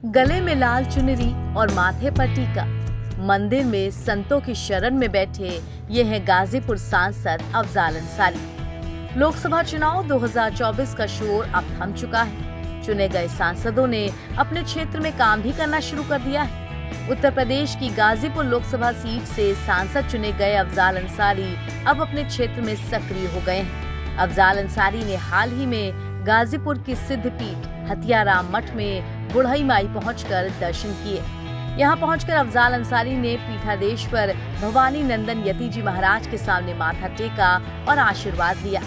गले में लाल चुनरी और माथे पर टीका, मंदिर में संतों की शरण में बैठे ये हैं गाजीपुर सांसद अफजाल अंसारी। लोकसभा चुनाव 2024 का शोर अब थम चुका है। चुने गए सांसदों ने अपने क्षेत्र में काम भी करना शुरू कर दिया है। उत्तर प्रदेश की गाजीपुर लोकसभा सीट से सांसद चुने गए अफजाल अंसारी अब अपने क्षेत्र में सक्रिय हो गए हैं। अफजाल अंसारी ने हाल ही में गाजीपुर की सिद्ध पीठ हथियाराम मठ में बुढ़ई माई पहुंचकर दर्शन किए। यहां पहुंचकर अफजाल अंसारी ने पीठाधीश्वर भवानी नंदन यति जी महाराज के सामने माथा टेका और आशीर्वाद लिया।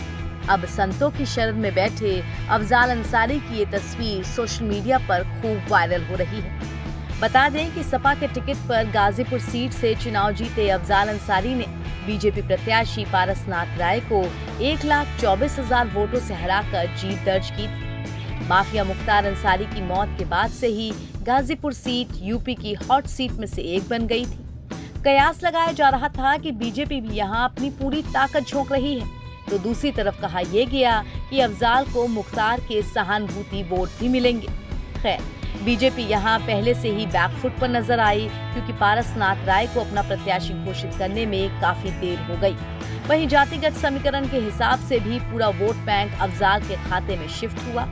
अब संतों की शरण में बैठे अफजाल अंसारी की ये तस्वीर सोशल मीडिया पर खूब वायरल हो रही है। बता दें कि सपा के टिकट पर गाजीपुर सीट से चुनाव जीते अफजाल अंसारी ने बीजेपी प्रत्याशी पारसनाथ राय को 1,24,000 वोटों से हराकर जीत दर्ज की थी। माफिया मुख्तार अंसारी की मौत के बाद से ही गाजीपुर सीट यूपी की हॉट सीट में से एक बन गई थी। कयास लगाया जा रहा था कि बीजेपी भी यहां अपनी पूरी ताकत झोंक रही है, तो दूसरी तरफ कहा यह गया कि अफजाल को मुख्तार के सहानुभूति वोट भी मिलेंगे। खैर, बीजेपी यहां पहले से ही बैकफुट पर नजर आई, क्योंकि पारसनाथ राय को अपना प्रत्याशी घोषित करने में काफी देर हो गई। वहीं जातिगत समीकरण के हिसाब से भी पूरा वोट बैंक अफजाल के खाते में शिफ्ट हुआ।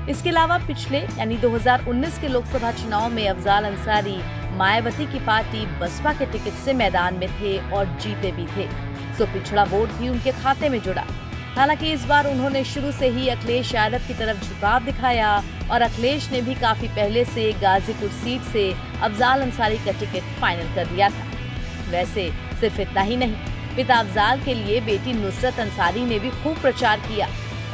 इसके अलावा पिछले यानी 2019 के लोकसभा चुनाव में अफजाल अंसारी मायावती की पार्टी बसपा के टिकट से मैदान में थे और जीते भी थे, सो पिछड़ा वोट भी उनके खाते में जुड़ा। हालांकि इस बार उन्होंने शुरू से ही अखिलेश यादव की तरफ झुकाव दिखाया और अखिलेश ने भी काफी पहले से गाजीपुर सीट से अफजाल अंसारी का टिकट फाइनल कर दिया था। वैसे सिर्फ इतना ही नहीं, पिता अफजाल के लिए बेटी नुसरत अंसारी ने भी खूब प्रचार किया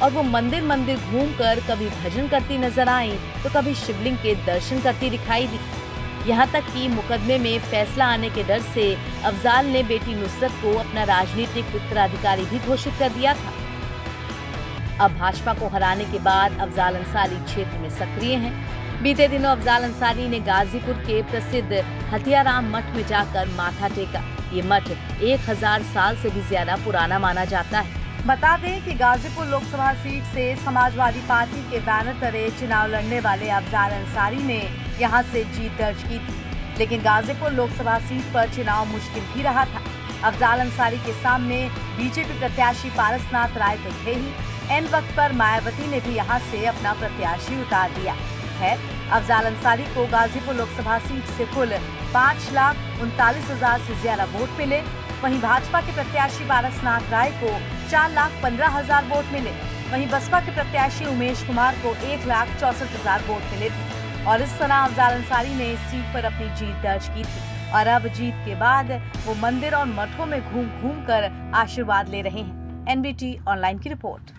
और वो मंदिर मंदिर घूमकर कभी भजन करती नजर आई तो कभी शिवलिंग के दर्शन करती दिखाई दी। यहाँ तक कि मुकदमे में फैसला आने के डर से अफजाल ने बेटी नुसरत को अपना राजनीतिक उत्तराधिकारी भी घोषित कर दिया था। अब भाजपा को हराने के बाद अफजाल अंसारी क्षेत्र में सक्रिय हैं। बीते दिनों अफजाल अंसारी ने गाजीपुर के प्रसिद्ध हथियाराम मठ में जाकर माथा टेका। ये मठ 1000 साल से भी ज्यादा पुराना माना जाता है। बता दें कि गाजीपुर लोकसभा सीट से समाजवादी पार्टी के बैनर तले चुनाव लड़ने वाले अफजाल अंसारी ने यहां से जीत दर्ज की थी, लेकिन गाजीपुर लोकसभा सीट पर चुनाव मुश्किल भी रहा था। अफजाल अंसारी के सामने बीजेपी प्रत्याशी पारसनाथ राय तो थे ही, एन वक्त पर मायावती ने भी यहां से अपना प्रत्याशी उतार दिया है। अफजाल अंसारी को गाजीपुर लोकसभा सीट से कुल 5,39,000 से ज्यादा वोट मिले। वहीं भाजपा के प्रत्याशी पारसनाथ राय को 4,15,000 वोट मिले। वहीं बसपा के प्रत्याशी उमेश कुमार को 1,64,000 वोट मिले थे और इस तरह अफजाल अंसारी ने इस सीट पर अपनी जीत दर्ज की थी और अब जीत के बाद वो मंदिर और मठों में घूम घूम कर आशीर्वाद ले रहे हैं। NBT ऑनलाइन की रिपोर्ट।